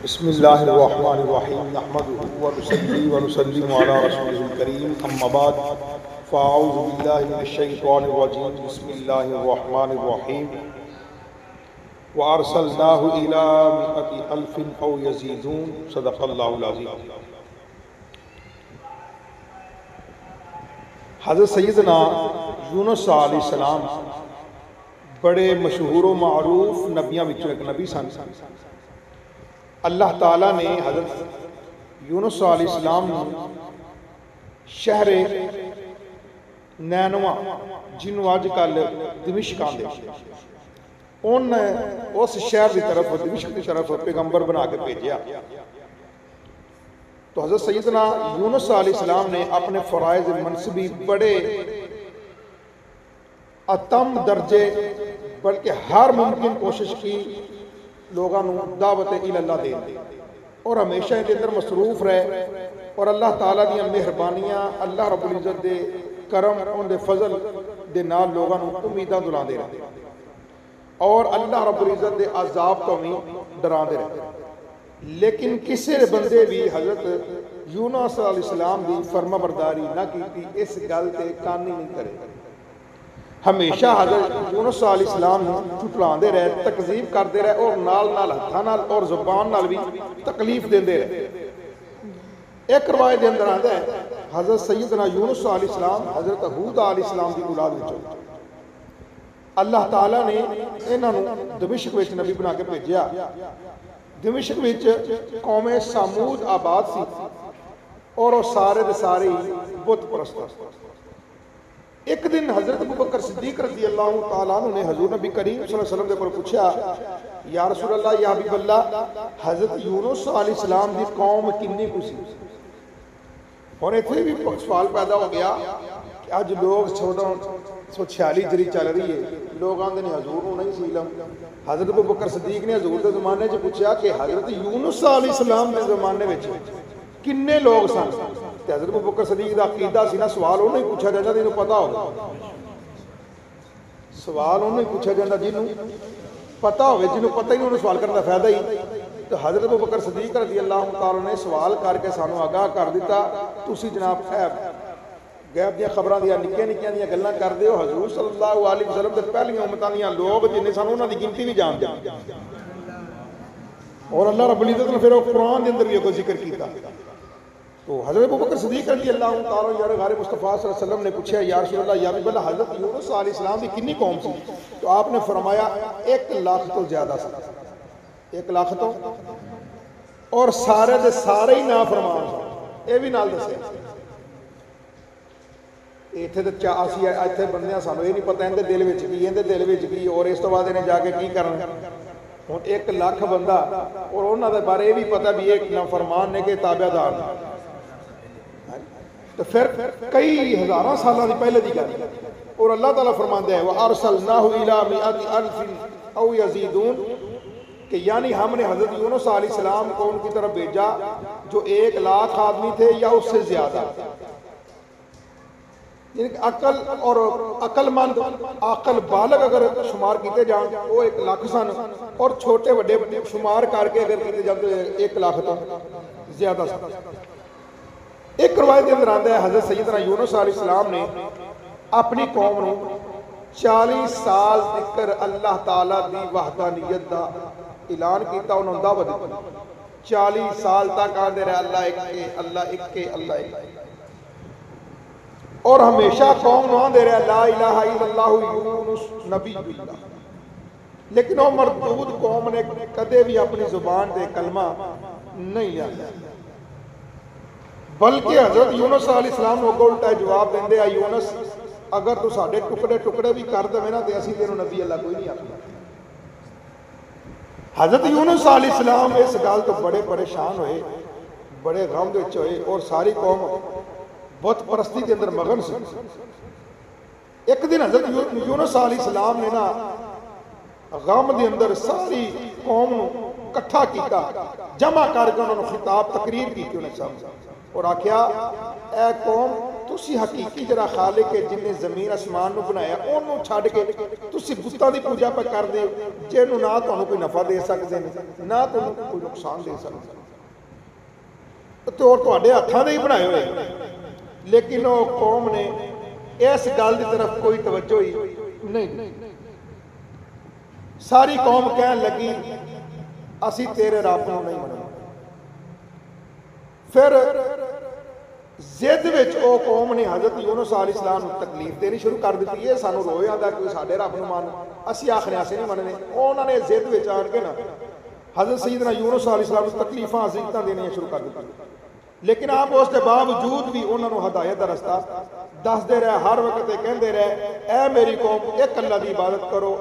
بسم اللہ الرحمن الرحیم نحمدہ ونصلی ونسلم علی رسولہ الکریم اما بعد فاعوذ باللہ من الشیطان الرجیم بسم اللہ الرحمن الرحیم وارسلناہ الی مئۃ الف او یزیدون صدق اللہ العظیم۔ حضرت سیدنا یونس علیہ السلام بڑے مشہور و معروف نبیاں وچوں ایک نبی سن۔ اللہ تعالیٰ نے حضرت یونس علیہ السلام شہر نینوا جنوں اج کل دمشق آندے ان اس شہر کی طرف دمشق کی طرف پیغمبر بنا کے بھیجیا۔ تو حضرت سیدنا یونس علیہ السلام نے اپنے فرائض منصبی بڑے اتم درجے بلکہ ہر ممکن کوشش کی لوگوں دعوت اللہ دے اور ہمیشہ ان کے اندر مصروف رہے اور اللہ تعالیٰ دیا مہربانیاں اللہ رب العزت دے کرم ان دے فضل دے نال لوگوں امیداں دلان دے رہے اور اللہ رب العزت دے عذاب تو بھی ڈران دے رہے۔ لیکن کسی بندے بھی حضرت یونس علیہ السلام دی فرما برداری نہ کی اس گل تے کانی نہیں کرے۔ ہمیشہ حضرت یونس علیہ السلام ٹھٹلان دے رہے، تکذیب کر دے رہے اور نال ہتھاں نال اور زبان نال بھی تکلیف دے رہے۔ ایک روایت دے اندر آتا ہے حضرت سیدنا یونس علیہ السلام حضرت ہود علیہ السلام کی اولاد وچوں اللہ تعالیٰ نے انہاں دمشق وچ نبی بنا کے بھیجیا۔ دمشق وچ قوم سامود آباد سی اور وہ سارے دے سارے بت پرست۔ ایک دن حضرت ابوبکر صدیق رضی اللہ تعالیٰ عنہ نے حضور نبی کریم صلی اللہ علیہ وسلم دے کو پوچھا، یا رسول اللہ یا حبیب اللہ، حضرت یونس علیہ السلام دی قوم کنی کو سی؟ اور اتنے بھی سوال پیدا ہو گیا کہ آج لوگ 1446 جری چل رہی ہے، لوگ آندے نے حضور نو نہیں سی علم۔ حضرت ابوبکر صدیق نے حضور دے زمانے سے پوچھا کہ حضرت یونس علیہ السلام دے زمانے میں کنے لوگ سن؟ حضرت ابوبکر صدیق دا عقیدہ سی نا سوال انہوں نے پوچھا جاتا جنہوں پتا ہوگا، سوال انہوں نے پوچھا جاتا جنہوں پتا ہوگا، جنہوں پتا ہی نہیں انہوں سوال کرنے کا فائدہ ہی۔ تو حضرت ابوبکر صدیق رضی اللہ تعالیٰ نے سوال کر کے سانو آگاہ کر دیتا، تسی جناب غیب دیا خبران دیا نکیاں نکیاں دیا گلنا کر دے ہو، حضور صلی اللہ علیہ وسلم دے پہلی امتان دیا لوگ جنہیں سانو انہوں نے گنتی بھی جان دیا۔ اور اللہ رب العزت نے پھر وہ قرآن دے اندر بھی کوئی ذکر کیتا۔ تو حضرت ابوبکر صدیق رضی اللہ تعالیٰ عنہ غار مصطفیٰ صلی اللہ علیہ وسلم نے پوچھا، یا رسول اللہ یا حبیب اللہ، حضرت یونس علیہ السلام کی کنی قوم سی؟ تو آپ نے فرمایا 1 لاکھ تو زیادہ سی، 1 لاکھ تو، اور سارے دے سارے ہی نافرمان سن۔ یہ بھی نال دسے اتنے تو اسی اتنے بندے سانو یہ نہیں پتا اندر دل وچ کی، اندر دل وچ کی، اور اس تو بعد انہیں جا کے کی کرنا۔ ہوں 1 لاکھ بندہ اور انہوں دے بارے یہ بھی پتا بھی ایک نافرمان نے کہ تابع دار، تو پھر کئی ہزاراں سالہ دی پہلے دی گل اور اللہ تعالیٰ فرماندہ ہے وَأَرْسَلْنَاهُ إِلَىٰ مِئَةِ أَلْفٍ أَوْ يَزِيدُونَ کہ یعنی ہم نے حضرت یونس علیہ السلام کو ان کی طرف بھیجا جو 1 لاکھ آدمی تھے یا اس سے زیادہ، یعنی کہ عقل اور عقل مند عقل بالغ اگر شمار کیتے جان وہ 1 لاکھ سن، اور چھوٹے وڈے شمار کر کے اگر کیتے جان 1 لاکھ تو زیادہ سن۔ ایک روایت اندر آتا ہے حضرت سیدنا یونس علیہ السلام نے اپنی قوم نو 40 سال تک اللہ تعالیٰ دی وحدانیت دا اعلان کیتا، انہوں نے دعوت دی۔ 40 سال تک آندے رہے اللہ ایک کے اللہ ایک کے اللہ ایک، اور ہمیشہ قوم نو آندے رہے لا الہ الا اللہ یونس نبی اللہ۔ لیکن وہ مردود قوم نے کدے بھی اپنی زبان دے کلمہ نہیں لیا، بلکہ حضرت یونس علیہ السلام نے الٹا جواب دیندے آ یونس اگر تو ساڈے ٹکڑے ٹکڑے بھی کر دے نا تے اسی تینوں نبی اللہ کوئی نہیں آکھدا۔ حضرت یونس علیہ السلام اس گل تو بڑے پریشان ہوئے، بڑے غم دے وچ ہوئے، اور ساری قوم بت پرستی کے اندر مگن سی۔ ایک دن حضرت یونس علیہ السلام نے نا غم دے اندر ساری قوم نو اکٹھا کیتا، جمع کر کے انہوں نے خطاب تقریر کی انہیں سمجھا اور آکھیا اے قوم ਤੁਸੀਂ ਹਕੀਕੀ ਜਿਹੜਾ ਖਾਲਿਕ ਹੈ ਜਿਹਨੇ ਜ਼ਮੀਨ ਅਸਮਾਨ ਨੂੰ ਬਣਾਇਆ ਉਹਨੂੰ ਛੱਡ ਕੇ ਤੁਸੀਂ ਬੁੱਤਾਂ ਦੀ ਪੂਜਾ ਪਾ ਕਰਦੇ ਹੋ, ਜਿਹਨੂੰ ਨਾ ਤੁਹਾਨੂੰ ਕੋਈ ਨਫਾ ਦੇ ਸਕਦੇ ਨੇ ਨਾ ਤੁਹਾਨੂੰ ਕੋਈ ਨੁਕਸਾਨ ਦੇ ਸਕਦੇ, ਤੇ ਉਹ ਤੁਹਾਡੇ ਹੱਥਾਂ ਦੇ ਹੀ ਬਣਾਏ ਹੋਏ। ਲੇਕਿਨ ਉਹ ਕੌਮ ਨੇ ਇਸ ਗੱਲ ਦੀ ਤਰਫ ਕੋਈ ਤਵੱਜੋ ਹੀ ਨਹੀਂ। ਸਾਰੀ ਕੌਮ ਕਹਿਣ ਲੱਗੀ ਅਸੀਂ ਤੇਰੇ ਰੱਬ ਨੂੰ ਨਹੀਂ ਮੰਨਦੇ। ਫਿਰ ਜ਼ਿੱਦ ਵਿੱਚ ਉਹ ਕੌਮ ਨੇ ਹਜ਼ਰਤ ਯੂਨਸ ਅਲੈਹਿਸਲਾਮ ਨੂੰ ਤਕਲੀਫ ਦੇਣੀ ਸ਼ੁਰੂ ਕਰ ਦਿੱਤੀ। ਇਹ ਸਾਨੂੰ ਰੋਏ ਆਂਦਾ ਕੋਈ ਸਾਡੇ ਰੱਬ ਨੂੰ ਮੰਨ, ਅਸੀਂ ਆਖਰੇ ਅਸੀਂ ਨਹੀਂ ਮੰਨਦੇ। ਉਹਨਾਂ ਨੇ ਜ਼ਿੱਦ ਵਿੱਚ ਆਣ ਕੇ ਨਾ ਹਜ਼ਰਤ ਸੈਯਦਨਾ ਯੂਨਸ ਅਲੈਹਿਸਲਾਮ ਨੂੰ ਤਕਲੀਫਾਂ ਅਜ਼ੀਅਤਾਂ ਦੇਣੀਆਂ ਸ਼ੁਰੂ ਕਰ ਦਿੱਤੀਆਂ। ਲੇਕਿਨ ਆਪ ਉਸ ਦੇ ਬਾਵਜੂਦ ਵੀ ਉਹਨਾਂ ਨੂੰ ਹਦਾਇਤ ਦਾ ਰਸਤਾ ਦੱਸਦੇ ਰਹੇ। ਹਰ ਵਕਤ ਇਹ ਕਹਿੰਦੇ ਰਹੇ ਐ ਮੇਰੀ ਕੌਮ ਇੱਕ ਅੱਲਾ ਦੀ ਇਬਾਦਤ ਕਰੋ,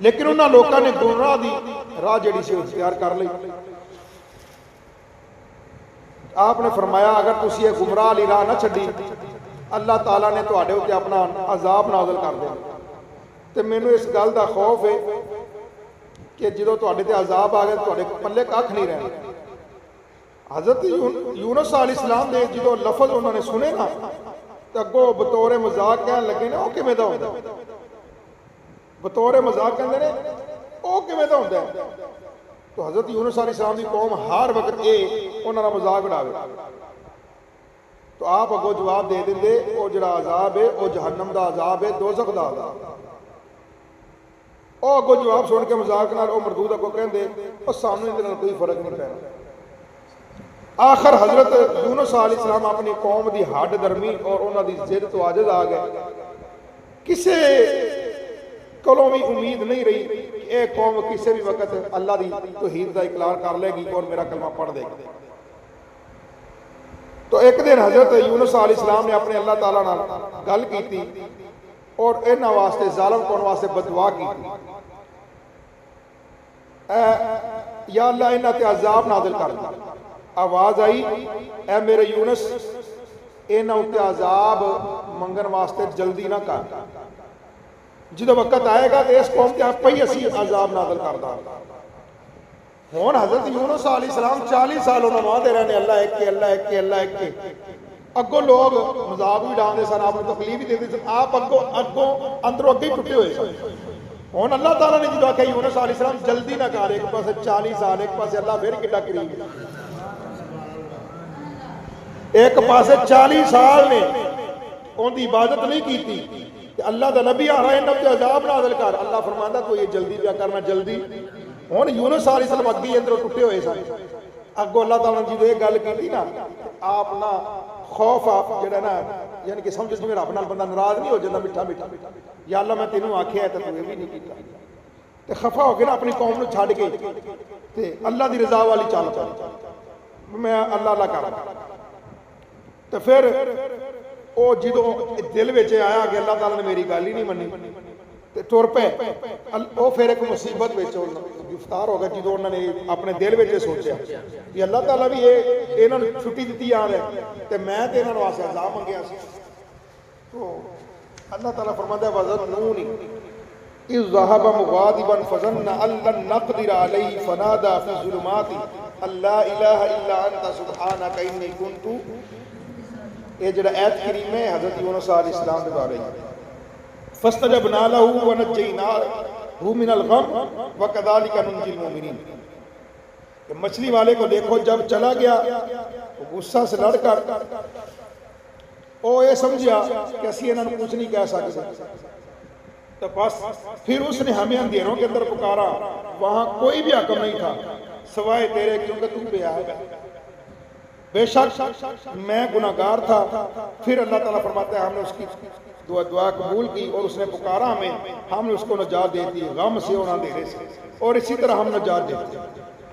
ਲੇਕਿਨ ਉਹਨਾਂ ਲੋਕਾਂ ਨੇ ਗੁਮਰਾਹ ਦੀ ਰਾਹ ਜਿਹੜੀ ਸੀ ਇਖਤਿਆਰ ਕਰ ਲਈ। آپ نے فرمایا اگر تسی یہ گمراہ علی راہ نہ چھڈی اللہ تعالیٰ نے تواڈے اوتے اپنا عذاب نازل کر دینا۔ تے مینوں اس گل دا خوف ہے کہ جدوں تواڈے تے عذاب آ گئے تواڈے پلے کھ نہیں رہنا۔ حضرت یونس علیہ السلام دے جدوں لفظ انہوں نے سنے نا تے اگوں بطور مذاق کہن لگے نے او کیویں دا ہوندا، بطور مذاق کہندے نے او کیویں دا ہوندا ہے۔ تو حضرت یونس علیہ السلام کی قوم ہر وقت یہ انہوں نے مذاق اڑاوے، تو آپ اگوں جواب دے دیں وہ جڑا عذاب ہے وہ جہنم دا عذاب ہے، دوزخ دا عذاب۔ وہ اگوں جواب سن کے مذاق نال وہ مردود اگوں کہندے وہ سامنے دے نال کوئی فرق نہیں پینا۔ آخر حضرت یونس علیہ السلام اپنی قوم دی ہڈ درمی اور انہوں دی ضد تو عاجز آ گئے۔ کسے کلوں بھی امید نہیں رہی کہ اے قوم کسی بھی وقت اللہ دی توحید دا اقرار کر لے گی اور میرا کلمہ پڑھ دے گی۔ تو ایک دن حضرت یونس علیہ السلام نے اپنے اللہ تعالیٰ نال گل کی تھی اور انہاں واسطے ظالم کون واسطے بددعا کی تھی، یا اللہ انہاں تے عذاب نازل کر دے۔ آواز آئی اے میرے یونس انہاں تے عذاب منگن واسطے جلدی نہ کر، جدو وقت آئے گا تو اس قوم کے آپ پہی اسی عذاب نازل کر دا۔ ہون حضرت یونس علیہ السلام 40 سال انہوں نے دے رہنے اللہ ایک کے اللہ ایک کے اللہ ایک کے، اگوں لوگ مذاق بھی ڈان دے سن، آپ نے تکلیف بھی دے دی سن، آپ اگوں اندروں اگے ٹوٹے ہوئے سن۔ ہون اللہ تعالیٰ نے جدو آکھا یونس علیہ السلام جلدی نہ کر، ایک پاسے 40 سال ایک پاسے اللہ پھر کڈا قریب، ایک پاسے 40 سال نے ان دی عبادت نہیں کی تھی کہ اللہ دا نبی آ رہا ہے انہوں تے عذاب نازل کر، اللہ فرماندا تو یہ جلدی پیا کرنا جلدی۔ ہن یونس علیہ السلام اگے اندروں ٹوٹے ہوئے سن، اگوں اللہ تعالیٰ نے جدوں یہ گل کی نا آپ نا خوف آپ جڑا نا یعنی کہ سمجھو جویں رب نال بندہ ناراض نہیں ہو جاتا میٹھا میٹھا، یا اللہ میں تینوں آکھیا ہے تے تو یہ بھی نہیں کیتا، تے خفا ہو کے نا اپنی قوم نوں چھڈ کے تے اللہ دی رضا والی چال چل میں اللہ اللہ کر۔ تے پھر وہ جدوں دل وچ آیا کہ اللہ تعالیٰ نے میری گل ہی نہیں منی تے ٹر پے، وہ پھر ایک مصیبت وچ گرفتار ہو گئے جدوں انہوں نے اپنے دل وچ سوچیا کہ اللہ تعالیٰ بھی انہوں نے چھٹی دیتی آ رہا ہے تے میں تے انہوں نے واسطے عذاب منگیا سی۔ تو اللہ تعالیٰ فرماتا ہے وَظَنُّونِ إِذْ ذَهَبَ مُغَاضِبًا فَظَنَّ أَن لَّن نَّقْدِرَ عَلَيْهِ فَنَادَىٰ فِي الظُّلُمَاتِ أَن لَّا إِلَٰهَ إِلَّا أَنتَ سُبْحَانَكَ إِنِّي كُنتُ۔ یہ جڑا ایت کریم ہے حضرت یونس علیہ السلام کے بارے میں فَاسْتَجَبْنَا لَهُ وَنَجَّيْنَاهُ مِنَ الْغَمِّ وَكَذَٰلِكَ نُنجِي الْمُؤْمِنِينَ۔ کہ مچھلی والے کو دیکھو جب چلا گیا وہ غصہ سے لڑ کر وہ یہ سمجھیا کہ اسی انہوں نے کچھ نہیں کہہ سکتے، تو بس پھر اس نے ہمیں اندھیروں کے اندر پکارا، وہاں کوئی بھی حکم نہیں تھا سوائے تیرے کیونکہ تو بے عیب ہے، بے شک میں گناہگار تھا۔ پھر اللہ تعالیٰ فرماتا ہے ہم نے اس کی دعا قبول کی اور اس نے پکارا ہمیں، ہم نے اس کو نجات دے دی غم سے اور اندھیرے سے، اور اسی طرح ہم نجات دیتے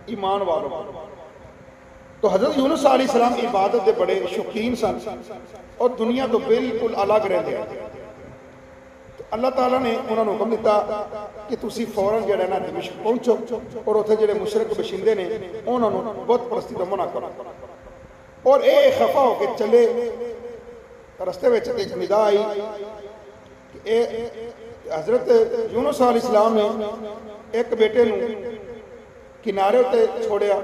ایمان والوں۔ تو حضرت یونس علیہ السلام عبادت دے بڑے شوقین سن اور دنیا تو بالکل الگ رہتے ہیں۔ اللہ تعالیٰ نے انہوں نے حکم دیتا کہ تسی فوراً جڑا نا دمشق پہنچو اور اتنے جڑے مشرک بشندے نے انہوں نے بت پرستی تو منع کرو، اور اے خفا ہو کے چلے۔ رستے میں ایک ندا آئی کہ حضرت یونس علیہ السلام نے ایک بیٹے نو کنارے تے چھوڑیا،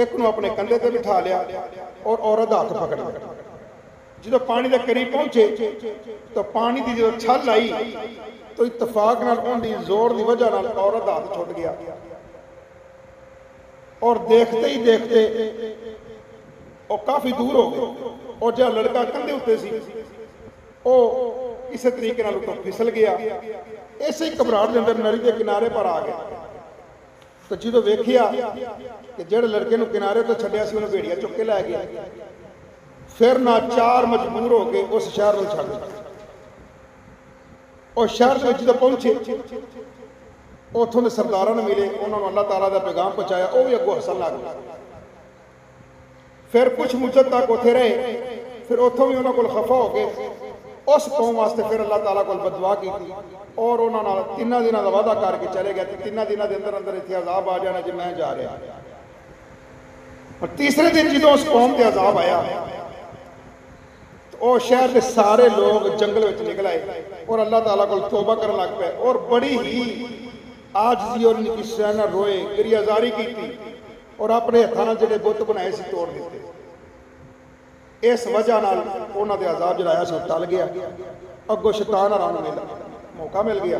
ਇੱਕ ਨੂੰ ਆਪਣੇ ਕੰਧੇ ਤੇ ਬਿਠਾ ਲਿਆ ਔਰ ਔਰਤ ਦਾ ਹੱਥ ਪਕੜ ਲਿਆ। ਜਦੋਂ ਪਾਣੀ ਦੇ ਕਰੀਬ ਪਹੁੰਚੇ ਤਾਂ ਪਾਣੀ ਦੀ ਜਦੋਂ ਛੱਲ ਆਈ ਤਾਂ ਇਤਫਾਕ ਨਾਲ ਉਹਦੀ ਜ਼ੋਰ ਦੀ ਵਜ੍ਹਾ ਨਾਲ ਔਰਤ ਦਾ ਹੱਥ ਛੁੱਟ ਗਿਆ ਔਰ ਦੇਖਤੇ ਹੀ ਦੇਖਤੇ ਉਹ ਕਾਫੀ ਦੂਰ ਹੋ ਗਏ। ਔਰ ਜਿਹੜਾ ਲੜਕਾ ਕੰਧੇ ਉੱਤੇ ਸੀ ਉਹ ਕਿਸੇ ਤਰੀਕੇ ਨਾਲ ਉੱਤੋਂ ਫਿਸਲ ਗਿਆ। ਇਸੇ ਘਬਰਾਹਟ ਦੇ ਅੰਦਰ ਨਦੀ ਦੇ ਕਿਨਾਰੇ ਪਰ ਆ ਗਿਆ। ਤਾਂ ਜਦੋਂ ਵੇਖਿਆ ਕਿ ਜਿਹੜੇ ਲੜਕੇ ਨੂੰ ਕਿਨਾਰੇ ਤੋਂ ਛੱਡਿਆ ਸੀ ਉਹਨੂੰ ਭੇੜੀਆ ਚੁੱਕ ਕੇ ਲੈ ਗਿਆ। ਫਿਰ ਨਾ ਚਾਰ ਮਜਬੂਰ ਹੋ ਕੇ ਉਸ ਸ਼ਹਿਰ ਨੂੰ ਛੱਡ ਦਿੱਤਾ। ਉਹ ਸ਼ਹਿਰ ਦੇ ਵਿੱਚ ਜਦੋਂ ਪਹੁੰਚੇ ਉੱਥੋਂ ਦੇ ਸਰਦਾਰਾਂ ਨੂੰ ਮਿਲੇ, ਉਹਨਾਂ ਨੂੰ ਅੱਲਾਹ ਤਾਲਾ ਦਾ ਪੈਗਾਮ ਪਹੁੰਚਾਇਆ। ਉਹ ਵੀ ਅੱਗੋਂ ਹੱਸਣ ਲੱਗ ਗਏ। ਫਿਰ ਕੁਝ ਮੁੱਦਤ ਤੱਕ ਉੱਥੇ ਰਹੇ। ਫਿਰ ਉੱਥੋਂ ਵੀ ਉਹਨਾਂ ਕੋਲ ਖਫਾ ਹੋ ਕੇ ਉਸ ਕੌਮ ਵਾਸਤੇ ਫਿਰ ਅੱਲਾਹ ਤਾਲਾ ਕੋਲ ਬਦਦੁਆ ਕੀਤੀ ਔਰ ਉਹਨਾਂ ਨਾਲ 3 ਦਿਨਾਂ ਦਾ ਵਾਅਦਾ ਕਰਕੇ ਚਲੇ ਗਏ ਕਿ 3 ਦਿਨਾਂ ਦੇ ਅੰਦਰ ਅੰਦਰ ਇੱਥੇ ਅਜ਼ਾਬ ਆ ਜਾਣਾ ਜੇ ਮੈਂ ਜਾ ਰਿਹਾ। ਪਰ ਤੀਸਰੇ ਦਿਨ ਜਦੋਂ ਉਸ ਕੌਮ ਤੇ ਅਜ਼ਾਬ ਆਇਆ ਉਹ ਸ਼ਹਿਰ ਦੇ ਸਾਰੇ ਲੋਕ ਜੰਗਲ ਵਿੱਚ ਨਿਕਲ ਆਏ ਔਰ ਅੱਲਾਹ ਤਾਲਾ ਕੋਲ ਤੌਬਾ ਕਰਨ ਲੱਗ ਪਏ ਔਰ ਬੜੀ ਹੀ ਆਜਜ਼ੀ ਔਰ ਨਿਕਿਸਿਆ ਨਾਲ ਰੋਏ, ਗਿਰੀਆਜ਼ਾਰੀ ਕੀਤੀ ਔਰ ਆਪਣੇ ਹੱਥਾਂ ਨਾਲ ਜਿਹੜੇ ਬੁੱਤ ਬਣਾਏ ਸੀ ਤੋੜ ਦਿੱਤੇ। ਇਸ ਵਜ੍ਹਾ ਨਾਲ ਉਹਨਾਂ ਦੇ ਅਜ਼ਾਬ ਜਿਹੜਾ ਆਇਆ ਸੀ ਉਹ ਟਲ ਗਿਆ। ਅੱਗੋਂ ਸ਼ੈਤਾਨ ਹਰਾਂ ਨੂੰ ਮੌਕਾ ਮਿਲ ਗਿਆ।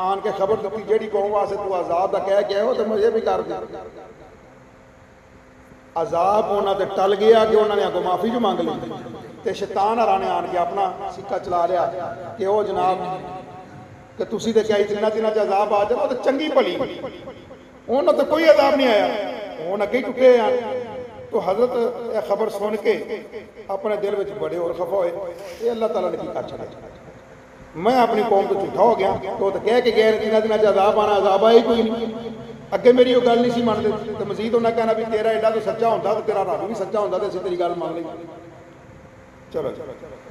ਆਣ ਕੇ ਖਬਰ ਦਿੱਤੀ ਜਿਹੜੀ ਕੌਮ ਵਾਸਤੇ ਤੂੰ ਅਜ਼ਾਬ ਦਾ ਕਹਿ ਕੇ ਆਇਆ ਉਹ ਤੇ ਮਜ਼ੇ ਵੀ ਕਰ ਦੇ। ਅਜ਼ਾਬ ਉਹਨਾਂ ਤੇ ਟਲ ਗਿਆ ਕਿ ਉਹਨਾਂ ਨੇ ਅੱਗੋਂ ਮਾਫੀ ਜੋ ਮੰਗ ਲਈ ਤੇ ਸ਼ੈਤਾਨ ਹਰਾਂ ਨੇ ਆਣ ਕੇ ਆਪਣਾ ਸਿੱਕਾ ਚਲਾ ਲਿਆ ਕਿ ਉਹ ਜਨਾਬ ਕਿ ਤੁਸੀਂ ਤੇ ਕਿਹਾ 3 ਦਿਨਾਂ 'ਚ ਅਜ਼ਾਬ ਆ ਜਾਣਾ, ਉਹ ਤਾਂ ਚੰਗੀ ਭਲੀ ਉਹਨਾਂ ਤੇ ਕੋਈ ਅਜ਼ਾਬ ਨਹੀਂ ਆਇਆ। ਹੁਣ ਅੱਗੇ ਟੁੱਟੇ ਆ। تو حضرت یہ خبر سن کے اپنے دل میں بڑے اور خفا ہوئے یہ اللہ تعالیٰ نے کی کر چھڑا۔ میں اپنی قوم تو جھوٹا ہو گیا تو کہہ کے گئے 3 دنوں عذاب آنا، عذاب آئے کوئی نہیں۔ اگے میری وہ گل نہیں سی مان دے تو مزید انہیں کہنا بھی تیرا ایڈا تو سچا ہوتا تو تیرا رب بھی سچا ہوتا تو اسی تیری گل مان لی۔ چلو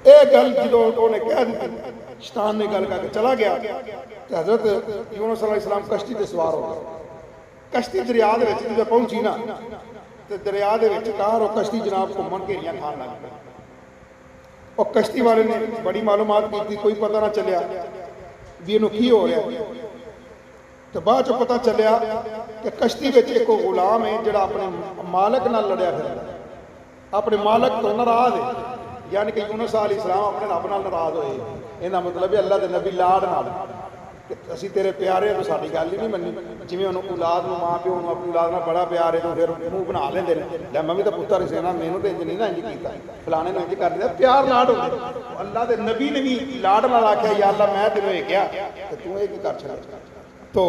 یہ گل جدو انہوں نے کہہ دی شیطان نے گل کر کے چلا گیا تو حضرت یونس علیہ السلام کشتی تے سوار ہو گئے۔ کشتی دریا دے وچ جدو پہنچی نا تو دریا دے وچ کار اور کشتی جناب گھومن گھیریاں کھان لگ پئی اور کشتی والے نے بڑی معلومات کی تھی، کوئی پتہ نہ چلیا بھی اینوں کی ہو رہا۔ تو بعد چ پتہ چلیا کہ کشتی وچ ایک غلام ہے جڑا اپنے مالک نال لڑیا پھردا، اپنے مالک تو ناراض ہے، یعنی کہ یونس علیہ السلام اپنے رب نال ناراض ہوئے۔ یہ مطلب ہے اللہ دے نبی لاڈ نال کہ اسی تیرے پیارے تو ساری گل ہی نہیں منی، جویں انہوں اولاد نوں ماں پیو نوں اپنی اولاد نال بڑا پیار ہے تو پھر منہ بنا لیندے نے، لے میں بھی تو پتر سی نا، مینوں تے انج نہیں نا انج کیتا، فلانے نوں انج کر دیا، پیار لاڈ ہو گیا۔ اللہ دے نبی نے بھی لاڈ نال آکھیا یا اللہ میں تینوں یہ کہیا کہ تو یہ کی کر چھڑا۔ تو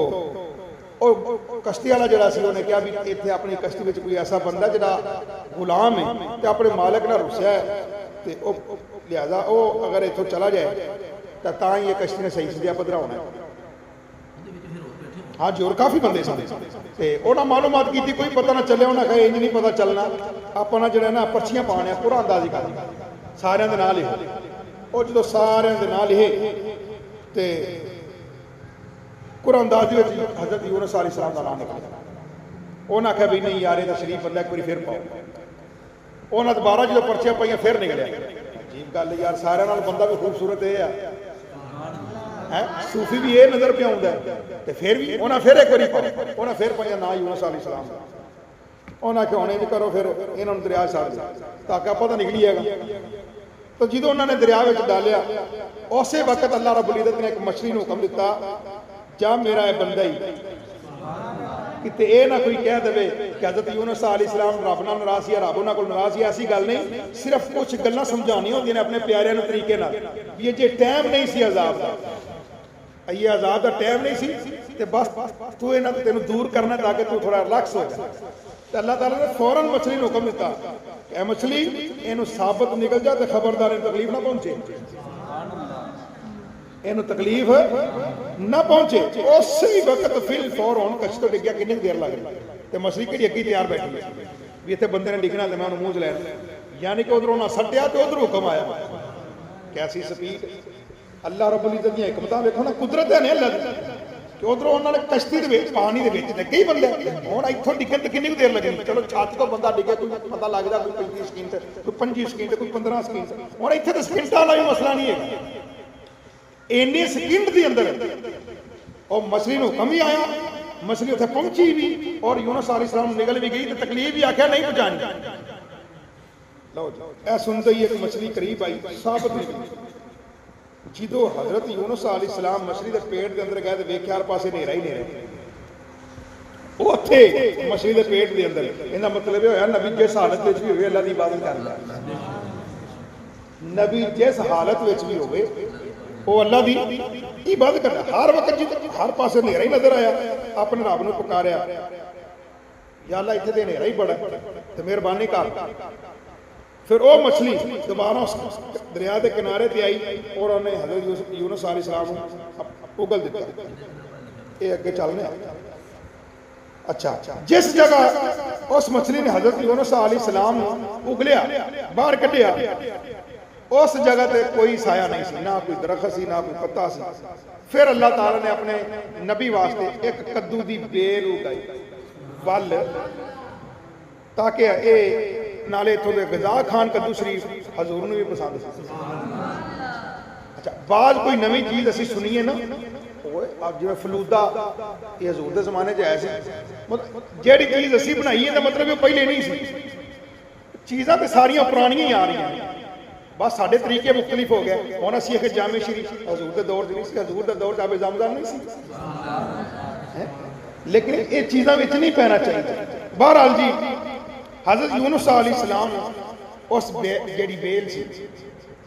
او کشتی والا جڑا سی انہیں کہا بھی ایتھے اپنی کشتی وچ کوئی ایسا بندہ جڑا غلام ہے تے اپنے مالک نال رسیا ہے تے او لہذا او اگر ایتھوں چلا جائے تاں یہ کشتی نے صحیح سدھیا پدرا ہونا ہے۔ ہاں جی، اور کافی بندے سن تے انہاں معلومات کیتی، کوئی پتہ نہ چلے، انہاں کہا انج نہیں پتہ چلنا، اپنا جڑا نا پرچیاں پانے پورا اندازی کر ساریاں دے نال ہی۔ او جدوں ساریاں دے نال ہی تے قرآن اندازی وچ حضرت یونس علیہ السلام دا نام نکلا۔ انہاں کہا بھی نہیں یار یہ تاں شریف بندہ ایک باری پھر پاؤ۔ انہاں دوبارہ جدوں پرچیاں پائیاں پھر نکلیا۔ عجیب گل یار، سارے نال بندہ بھی خوبصورت ہے صوفی بھی یہ نظر پہ آؤں ہے پھر بھی انہیں پھر ایک باری پاؤ، انہیں پھر پایا نا یونس علیہ السلام۔ انہیں کہ ہونے نہیں کرو، پھر انہوں نے دریا چھاڑ دیا تاکہ پتہ نکلی ہے گا۔ تو جدو انہوں نے دریا وچ ڈالیا اسی وقت اللہ رب العزت نے ایک مچھلی نو حکم دیتا جا میرا ہے بندہ ہی کتے اے نہ کوئی کہہ دے کہ حضرت یونس علیہ السلام رب نال ناراض یا رب انہاں کول ناراض یا ایسی گل نہیں، صرف کچھ گلاں سمجھانی ہوندیاں نے اپنے پیاریاں نوں طریقے نال۔ یہ جے ٹائم نہیں سی عذاب دا، یہ عذاب دا ٹائم نہیں سی تے بس تو انہاں تینوں دور کرنا تاکہ تو تھوڑا ریلیکس ہو جائے۔ تے اللہ تعالیٰ نے فوراً مچھلی نوں حکم دیتا کہ اے مچھلی اینوں ثابت نکل جا تے خبردار اینوں تکلیف نہ پہنچے، اینوں تکلیف نہ پہنچے۔ اسی وقت فل فور ہون کشتی تو ڈگیا کنی دیر لگ رہی تے مچھلی کہڑی اگی تیار بیٹھی بھی اتنے بندے نے ڈگنا تے میں انہوں منہ چ لینا، یعنی کہ ادھروں نہ سٹیا تے ادھر حکم آیا۔ کیسی سپیڈ! اللہ رب العزت دی حکمتاں ویکھو نا، قدرت ہے نا اللہ دی کہ ادھروں انہوں نے کشتی دے وچ پانی دے وچ ڈگے ہی بندے ہن ایتھوں ڈگن تے کنی دیر لگنی، چلو چھت تو بندہ ڈگے کوئی پتہ لگدا کوئی 35 سیکنڈ کوئی 25 سیکنڈ کوئی 15 سیکنڈ، ہن ایتھے تے سیکنڈاں والا بھی مسئلہ نہیں ہے، اینی سیکنڈ دے اندر اور مچھلی نو حکم ہی آیا مچھلی اتنے پہنچی بھی اور یونس علیہ السلام نکل بھی گئی تو تکلیف بھی آخیا نہیں پہنچانی. لو جی اے سنتے ہی ایک مچھلی قریب آئی ثابت نہیں. جدو حضرت یونس علیہ السلام مچھلی کے پیٹ کے اندر گئے تو ویکھیا ہر پاسے نیرا ہی نیرا. وہ اتنے مچھلی کے پیٹ کے اندر یہ مطلب یہ ہوا نبی جس حالت میں بھی ہوئے اللہ کی عبادت کر لیا. نبی جس حالت میں بھی ہوئے وہ اللہ کی عبادت کرنا. ہر وقت ہر پاسے نیرا ہی نظر آیا اپنے رب نے پکاریا یا اللہ اتنے تو نیرا ہی بڑا تو مہربانی کر. پھر وہ مچھلی دوبارہ دریا کے کنارے تے آئی اور انہیں حضرت یونس علیہ السلام اگل دیتا. یہ اگے چلنے. اچھا جس جگہ اس مچھلی نے حضرت یونس علیہ السلام اگلیا باہر کٹیا اس جگہ تے کوئی سایہ نہیں سی, نہ کوئی درخت سی نہ کوئی پتا سی. پھر اللہ تعالیٰ نے اپنے نبی واسطے ایک کدو دی بیل اگائی ول تاکہ اے نالے اتوں کے غذا کھان. کدو شریف حضور نے بھی پسند سی. اچھا بعض کوئی نویں چیز اسی سنیے نا اب جی فلودہ یہ حضور دے زمانے چ آیا سی جیڑی چیز اسی بنائی ہے مطلب وہ پہلے نہیں سی. چیزاں تو ساریاں پرانیاں ہی آ رہی ہیں بس سارے طریقے مختلف ہو گئے. ہوں اسی ایک جامع شریف حضور دے دور نہیں سی. حضور دے دور آب زمزم نہیں سی لیکن یہ چیزاں وچ نہیں پینا چاہیے. بہرحال جی حضرت یونس علیہ السلام اس جیڑی بیل سی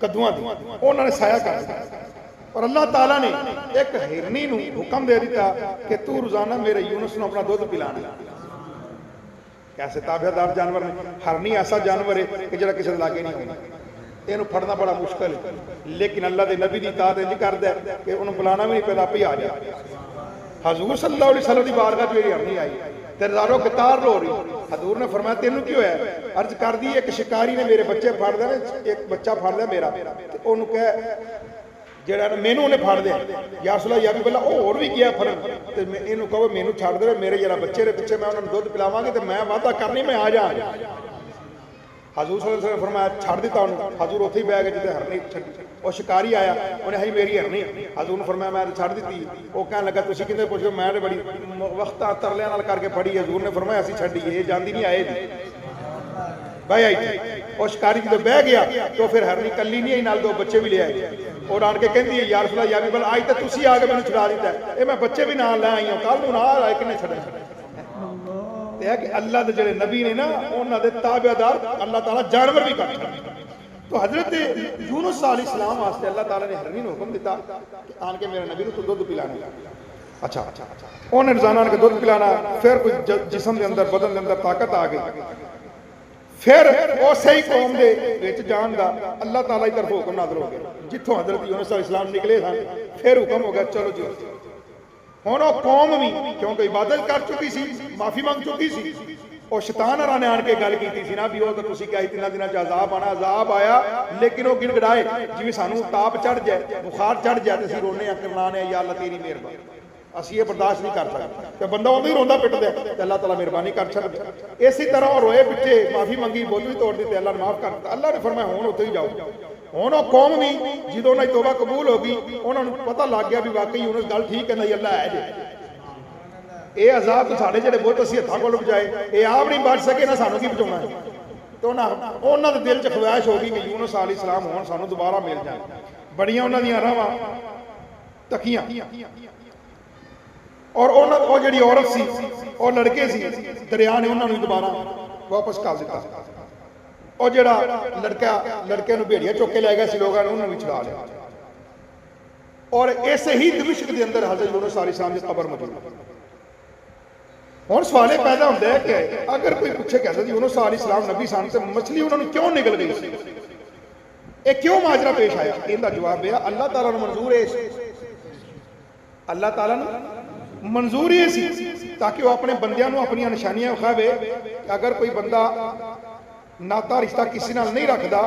کدوਆਂ دی انہوں نے سایہ کر دیا اور اللہ تعالیٰ نے ایک ہرنی نو حکم دے دیتا کہ تو روزانہ میرے یونس نو اپنا دودھ پلانا. کیسے تابع دار جانور نے. ہرنی ایسا جانور ہے کہ جڑا کسی لاگے نہیں ہونا. یہ پھڑنا بڑا مشکل ہے لیکن اللہ دے نبی دی اطاعت نہیں کردا کہ انہوں بلانا بھی نہیں پہلا پہ آ جائے. حضور صلی اللہ علیہ وسلم دی بارگاہ میری ہرنی آئی تیرے داروں کتار رو رہی. حضور نے فرمایا تینوں کی ہویا ہے؟ عرض کر دی ایک شکاری نے میرے بچے پھاڑ دے ایک بچہ پھاڑ دیا میرا انہوں کہے جڑا مینوں نے پھاڑ دیا یا رسول اللہ یا بھی بلا وہ اور بھی کیا پھڑن تے میں انہوں کہو مینوں چھاڑ دے میرے جڑا بچے دے پیچھے میں انہوں نے دودھ پلاواں گے تے میں وعدہ کرنی میں آ جا. حضور صلی اللہ علیہ وسلم فرمایا چھاڑ دیتا انہوں. حضور اتھے ہی بیٹھ گئے جتے ہرنی چھڈی. وہ شکاری آیا انہیں ہی میری ہرنی. حضور نے فرمایا میں چھاڑ دیتی. وہ کہنے لگا تسی کدھر پوچھ گئے میں نے بڑی وقتاں ترلیاں نال کر کے پھڑی. حضور نے فرمایا اسی چھڈی یہ جاندی نہیں آئے دی بھائی آئی تھی. وہ شکاری جدو بہ گیا تو پھر ہرنی کلی نہیں آئی نال دو بچے بھی لے آئے اور آن کے کہندی ہے یا رسول اللہ یا بھی بل آئی تے تسی آ کے مینوں چھڑا دیتا ہے. اے میں بچے بھی نال لے آئی ہوں کل نوں نال آئے کنے چھڑے. تے ہے کہ اللہ دے جڑے نبی نے نا انہاں دے تابعدار اللہ تعالیٰ جانور بھی کر چھڑے. تو حضرت یونس علیہ السلام واسطے اللہ تعالیٰ نے ہرنی نو حکم دیتا کہ آن کے میرے نبی نو تو دودھ پلانا. اچھا انہیں روزانہ آن کے دودھ پلانا. پھر کوئی جسم دے اندر بدن دے اندر طاقت آ گئی. پھر اسی قوم دے وچ جان دا اللہ تعالیٰ کی طرف حکم نازل ہو گیا. جتوں حضرت یونس علیہ السلام نکلے سن پھر حکم ہو گیا چلو جی ہوں وہ قوم بھی کیونکہ عبادت کر چکی سی معافی مانگ چکی سی. وہ شیطان ہراں نے آن کے گل کی سی نا بھی وہ تو تسی کہا 3 دنوں چ عذاب آنا. عذاب آیا لیکن وہ گڑ گڑائے جی سانوں تاپ چڑھ جائے بخار چڑھ جائے تو اسی رونے کرلانے یا اللہ تیری مہربانی اسی یہ برداشت نہیں کر سکتے. تو بندہ وہ بھی روندا پٹ دے تو اللہ تعالیٰ مہربانی کر چھڑ. اسی طرح وہ روئے پیچھے معافی منگی بوتل توڑ دیتے اللہ نے معاف کر دیا. اللہ نے فرمایا ہوں اتنے ہی جاؤ. ہوں وہ قوم بھی جدوں انہیں توبہ قبول ہوگی انہوں نے پتہ لگ گیا بھی واقعی یونس گل ٹھیک ہے نہیں اللہ ہے جی یہ عذاب تو ساڈے جڑے بہت اسی ہتھاں کول بچائے یہ آپ نہیں بچ سکے نہ سانوں کی بچاؤنا ہے. تو انہوں نے دل چ خواہش ہوگی کہ یونس علیہ السلام ہون سانوں دوبارہ مل جائیں. بڑیاں انہوں نے راواں تکیاں اور وہ جڑی عورت سی اور لڑکے سی دریا نے انہوں نے دوبارہ واپس کر دیتا. اور جڑا لڑکے نو بھیڑیا چوک کے لے گئے سی لوگوں نے انہوں نے بھی چھڑا لیا. اور ایسے ہی دمشق کے اندر حضرت یونس علیہ السلام کی قبر موجود ہے. ہوں سوال پیدا ہوتا ہے کہ اگر کوئی پوچھے کہ حضرت یونس علیہ السلام نبی سن تو مچھلی انہوں نے کیوں نکل گئی سی یہ کیوں ماجرا پیش آیا؟ ان کا جواب ہے اللہ تعالیٰ نے منظور ہے. اللہ تعالیٰ نے منظور ہی سی تاکہ وہ اپنے بندیاں نو اپنی نشانیاں کھاوے کہ اگر کوئی بندہ ناتا رشتہ کسی نال نہیں رکھدا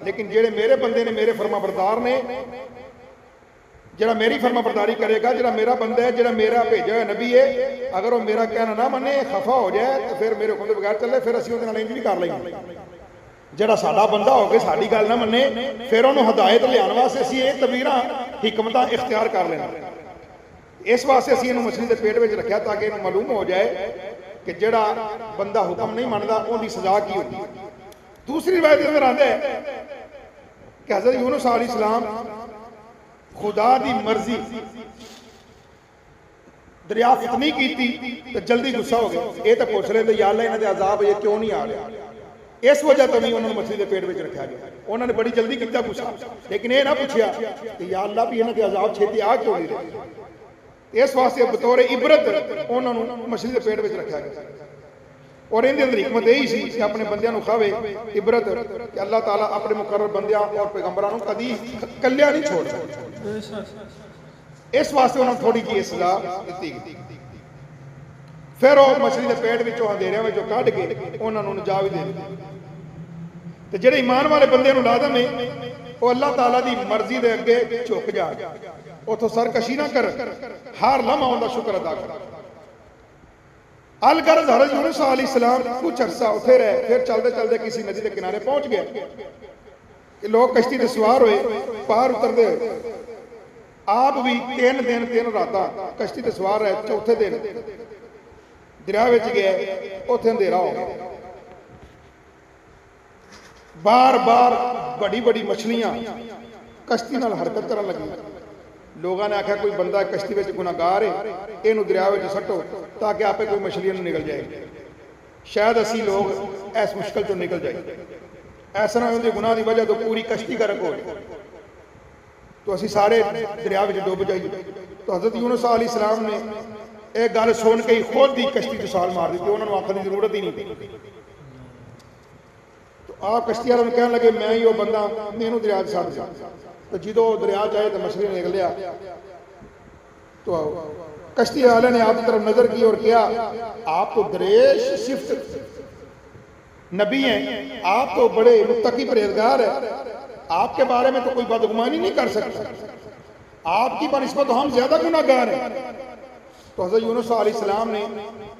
لیکن جڑے میرے بندے نے میرے فرما بردار نے جڑا میری فرما برداری کرے گا جڑا میرا بندہ ہے جڑا میرا بھیجا ہوا نبی ہے اگر وہ میرا کہنا نہ منے خفا ہو جائے تو پھر میرے حکم دے بغیر چلے پھر اسی وہ انج بھی کر لیں گے. جڑا ساڈا بندہ ہو کے ساڈی گل نہ منے پھر انہوں ہدایت لیان واسطے اسی یہ تدبیراں حکمتاں اختیار کر لینا. اس واسطے اسی انہوں مچھلی کے پیٹ میں رکھا تاکہ انہوں معلوم ہو جائے کہ جڑا بندہ حکم نہیں مانتا ان کی سزا کی ہوتی. دوسری روایت اندر آتا ہے کہ حضرت یونس علیہ السلام خدا دی مرضی دریافت نہیں کی تھی تو جلدی غصہ ہو گیا. یہ تو پوچھ رہے تھے یا اللہ انہوں نے عذاب یہ کیوں نہیں آ رہا. اس وجہ تو بھی انہوں نے مچھلی کے پیٹ میں رکھا گیا. انہوں نے بڑی جلدی کیا غصہ, لیکن یہ نہ پوچھا کہ یا اللہ بھی انہوں نے عذاب چھیتی آ کیوں نہیں رہے. اس واسطے بطور عبرت انہوں نے مچھلی کے پیٹ میں رکھا گیا. اور ان کے اندر حکمت یہی سی کہ اپنے بندیاں نو کھاوے عبرت کہ اللہ تعالیٰ اپنے مقرر بندیاں اور پیغمبرانوں کدی کلیا نہیں چھوڑ. اس واسطے انہوں نے تھوڑی جی سزا دیتی گئی. پھر وہ مچھلی کے پیٹ میں اندھیرے میں کڈ کے انہوں نے نجا بھی دے دی. تو جڑے ایمان والے بندے نو لازم ہے وہ اللہ تعالیٰ دی مرضی دے اگے جھک جا, اتوں سرکشی نہ کر, ہر لمحہ ان کا شکر ادا کر. الغرض حضرت یونس علیہ السلام کچھ عرصہ اتنے رہے, پھر چلتے چلتے کسی ندی کے کنارے پہنچ گئے کہ لوگ کشتی تے سوار ہوئے, پار اترتے ہوئے. آپ بھی 3 دن 3 راتاں کشتی تے سوار رہے. چوتھے دن دریا وچ گئے, اتنے اندھیرا ہو گیا. بار بار بڑی بڑی مچھلیاں کشتی نال حرکت کرن لگی. لوگوں نے آخیا کوئی بندہ کشتی میں گناہگار ہے, یہ دریا میں سٹو تاکہ آپ کوئی مچھلی نکل جائے, شاید اسی لوگ اس مشکل چ نکل جائے. ایسا نہ ان کے گناہ کی وجہ تو پوری کشتی غرق ہو جائے تو اسی سارے دریا میں ڈوب جائیے. تو حضرت یونس علیہ السلام نے ایک گل سن کے خود ہی کشتی کو چھال مار دیتی, انہوں نے آخر کی ضرورت ہی نہیں تھی. تو آپ کشتی والوں کہنے لگے میں ہی وہ بندہ, میں دریا سے سٹ جا. تو جدو دریا چاہے تو مچھلی نکل لیا. تو کشتی والے نے آپ کی طرف نظر کی اور کیا آپ تو دریش صفت نبی ہیں, آپ تو بڑے متقی پرہیزگار ہیں, آپ کے بارے میں تو کوئی بدگمانی نہیں کر سکتا, آپ کی بنسبت تو ہم زیادہ گناہگار ہیں. تو حضرت یونس علیہ السلام نے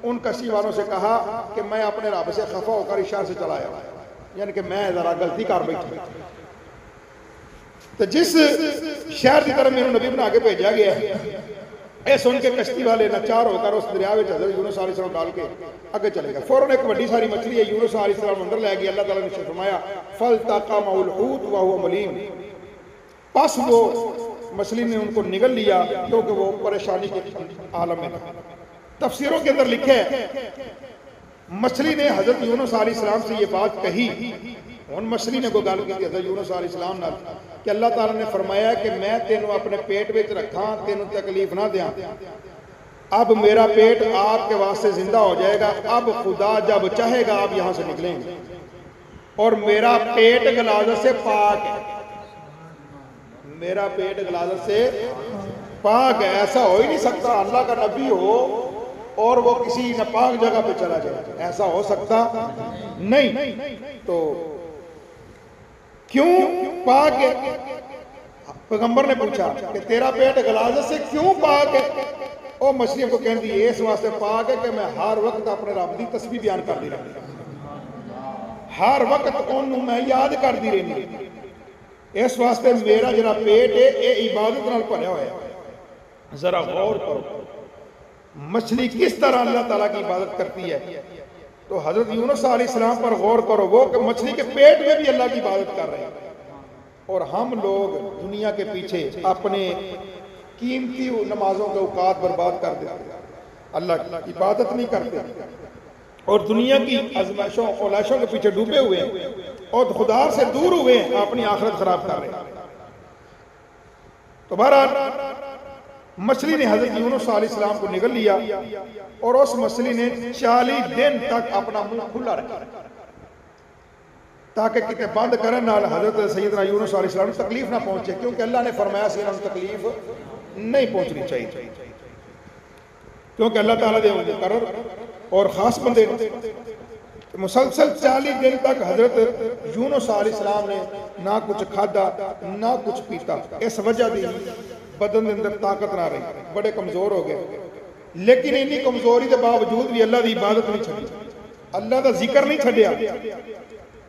ان کشتی والوں سے کہا کہ میں اپنے رب سے خفا ہو کر اشارے سے چلایا, یعنی کہ میں ذرا غلطی کر بیٹھا. تو جس شہر کی طرف میرے نبی بنا کے بھیجا گیا ہے, اے سن کے کشتی والے ناچار ہو کر اس دریا میں حضرت یونس علیہ السلام ڈال کے آگے چلے گئے. فوراً ایک بڑی ساری مچھلی ہے یونس علیہ السلام اندر لے گئی. اللہ تعالیٰ نے فرمایا فَالْتَقَمَهُ الْحُوتُ وَهُوَ مُلِيمٌ, پس وہ مچھلی نے ان کو نگل لیا کیونکہ وہ پریشانی کے عالم میں تھا. تفسیروں کے اندر لکھا ہے مچھلی نے حضرت یونس علیہ السلام سے یہ بات کہی. ان مچھلی نے کوئی گل کی حضرت یونس علیہ السلام نے کہ اللہ تعالیٰ نے فرمایا کہ میں تینوں اپنے پیٹ میں رکھا, تینوں تکلیف نہ دیاں, اب میرا پیٹ آپ کے واسطے زندہ ہو جائے گا. اب خدا جب چاہے گا آپ یہاں سے نکلیں گے, اور میرا پیٹ غلاظت سے پاک ہے. میرا پیٹ غلاظت سے پاک ہے. ایسا ہو ہی نہیں سکتا اللہ کا نبی ہو اور وہ کسی ناپاک جگہ پہ چلا جائے, ایسا ہو سکتا نہیں. تو کیوں پاک ہے؟ پیغمبر نے پوچھا کہ تیرا پیٹ غلاظت سے کیوں پاک ہے؟ وہ مچھلی کو کہہ دی اس واسطے پاک ہے کہ میں ہر وقت اپنے رب دی تسبیح بیان کر دی رہی, ہر وقت انہوں میں یاد کر دی رہی. اس واسطے میرا جڑا پیٹ ہے یہ عبادت نال بھریا ہوا ہے. ذرا غور کرو مچھلی کس طرح اللہ تعالیٰ کی عبادت کرتی ہے. تو حضرت یونس علیہ السلام پر غور کرو, وہ کہ مچھلی کے پیٹ میں بھی اللہ کی عبادت کر رہے ہیں, اور ہم لوگ دنیا کے پیچھے اپنے قیمتی نمازوں کے اوقات برباد کر دیتے ہیں, اللہ کی عبادت نہیں کرتے, اور دنیا کی ازمائشوں خلاشوں کے پیچھے ڈوبے ہوئے ہیں, اور خدا سے دور ہوئے ہیں, اپنی آخرت خراب کر رہے ہیں. تو بہرحال مچھلی نے حضرت یونس علیہ السلام کو نگل لیا, اور اس مچھلی نے 40 دن تک اپنا منہ کھلا رکھا تاکہ کتے بند کرن نال حضرت سیدنا یونس علیہ السلام تکلیف نہ پہنچے, کیونکہ اللہ نے فرمایا سی انہوں تکلیف نہیں پہنچنی چاہیے, کیونکہ اللہ تعالیٰ دے مقرر اور خاص بندے. مسلسل 40 دن تک حضرت یونس علیہ السلام نے نہ کچھ کھادا نہ کچھ پیتا. اس وجہ دی بدن کے اندر طاقت نہ رہی, بڑے کمزور ہو گئے. لیکن انی کمزوری کے باوجود بھی اللہ دی عبادت نہیں چھڈی, اللہ دا ذکر نہیں چھڈیا,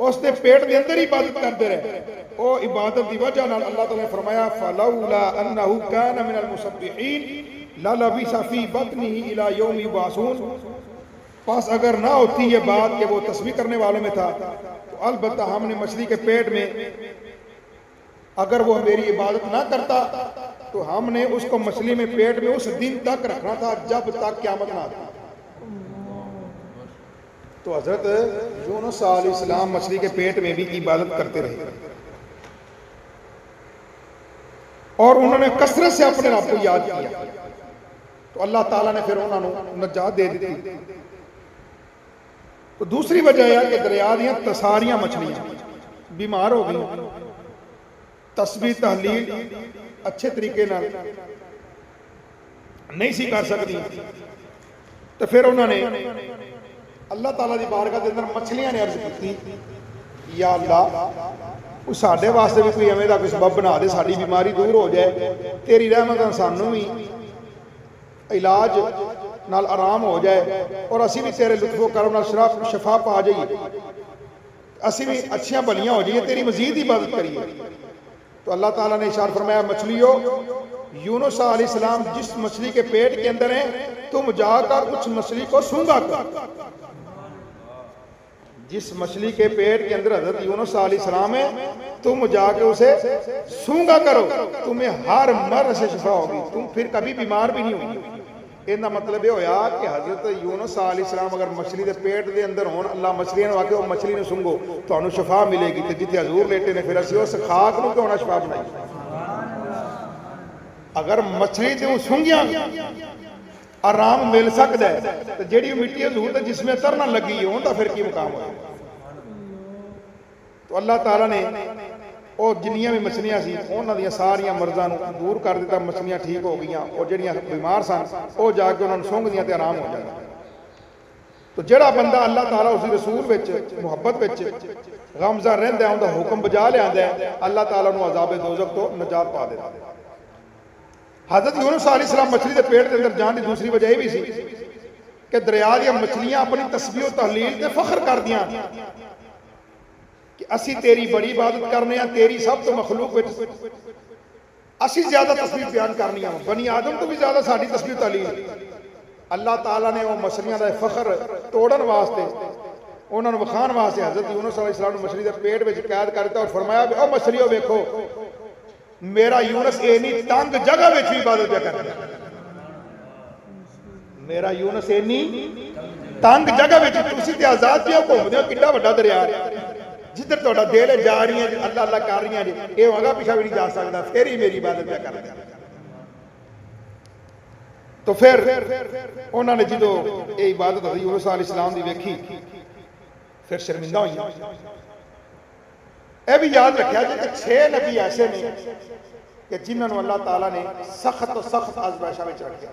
اس نے پیٹ دے اندر ہی عبادت کرتے رہے. وہ عبادت دی وجہ نال اللہ تعالیٰ نے فرمایا فَلَوْلَا أَنَّهُ كَانَ مِنَ الْمُسَبِّحِينَ لَلَبِثَ فِي بَطْنِهِ إِلَى يَوْمِ يُبْعَثُونَ، پس اگر نہ ہوتی یہ بات کہ وہ تسبیح کرنے والوں میں تھا تو البتہ ہم نے مچھلی کے پیٹ میں، اگر وہ میری عبادت نہ کرتا تو ہم نے اس کو مچھلی میں پیٹ میں اس دن تک رکھنا تھا جب تک قیامت نہ آتی۔ تو حضرت یونس علیہ السلام مچھلی کے پیٹ میں بھی عبادت کرتے رہے اور انہوں نے کثرت سے اپنے رب کو یاد کیا، تو اللہ تعالیٰ نے پھر انہوں نے نجات دے دی۔ تو دوسری وجہ ہے کہ دریا دیا ساریاں مچھلیاں بیمار ہو گئی، تسبیح تحلیل اچھے طریقے نہ نہیں سی کر سکتی، تو پھر انہوں نے اللہ تعالیٰ دی بارگاہ کے اندر مچھلیاں نے عرض کی، یا اللہ ساڈے واسطے بھی کوئی ایویں دا کوئی سبب بنا دے، ساری بیماری دور ہو جائے، تیری رحمت سانوں بھی علاج نال آرام ہو جائے اور اسی بھی تیرے لطف و کرم نال شفا پا جائیے، اسی بھی اچھیاں بلیاں ہو جائیے، تیری مزید عبادت کریے۔ تو اللہ تعالیٰ نے اشارہ فرمایا، مچھلیوں یونس علیہ السلام جس مچھلی کے پیٹ کے اندر ہیں تم جا کر اس مچھلی کو سونگا کر، جس مچھلی کے پیٹ کے اندر حضرت یونس علیہ السلام ہے تم جا کے اسے سونگا کرو، تمہیں ہر مرض سے شفا ہوگی، تم پھر کبھی بیمار بھی نہیں ہوگی۔ یہ مطلب یہ ہویا کہ حضرت یونس علیہ السلام اگر مچھلی دے پیٹ دے اندر ہون، اللہ مچھلی نے واقع وہ مچھلی نے سنگو تو انہوں شفا ملے گی، تو جتے حضور لیٹے نے پھر اسی اس خاک نو کیوں نہ شفا بنائی۔ اگر مچھلی تے سنگیاں آرام مل سکتا ہے تو جیڑی مٹی حضور تے جس میں ترنا لگی ہون تو پھر کی مقام ہوئے۔ تو اللہ تعالیٰ نے اور جنیاں بھی مچھلیاں سی انہاں دیاں ساریاں مرضاں دور کر دیتا، مچھلیاں ٹھیک ہو گئیاں، اور جڑیاں بیمار سن وہ جا کے انہوں نے سونگ دیاں تے آرام ہو جائے۔ تو جڑا بندہ اللہ تعالیٰ اسی رسول وچ محبت وچ غمزہ رہندا ہے، اوندا حکم بجا لیندا ہے، اللہ تعالیٰ نو عذاب دوزخ تو نجات پا دیتا ہے۔ حضرت یونس علیہ السلام مچھلی دے پیٹ دے اندر جان دی دوسری وجہ یہ بھی سی کہ دریا دیاں مچھلیاں اپنی تسبیح و تحلیل تے فخر کر دیاں کہ اسی تیری بڑی عبادت کرنے ہیں، تیری سب تو مخلوق وچ اسی زیادہ تسبیح بیان کرنی ہیں، بنی آدم تو بھی زیادہ ساری تسبیح تحلیل۔ اللہ تعالیٰ نے وہ مچھلیاں دا فخر توڑن واسطے انہوں نے بخان واسطے حضرت یونس علیہ السلام نے مچھلی دے پیٹ وچ قید کرتا اور فرمایا او مچھلیوں دیکھو میرا یونس اینی تنگ جگہ وچ بھی عبادت پہ کرتا ہے، میرا یونس اینی تنگ جگہ وچ تسی تے آزاد پہ گھومدے ہو، کڈا وڈا دریا جدھر تہاڈا دل ہے جا رہی ہیں اللہ اللہ کر رہی ہیں، یہ ہوگا پیچھے بھی نہیں جا سکتا، پھر ہی میری عبادت پہ کرتا ہے۔ تو پھر انہوں نے جدو یہ عبادت حضرت یونس علیہ السلام دی ویکھی پھر شرمندہ ہوئی۔ اے بھی یاد رکھیا کہ 6 نبی ایسے نے کہ جنہوں نے اللہ تعالیٰ نے سخت و سخت آزمائشاں وچ رکھیا،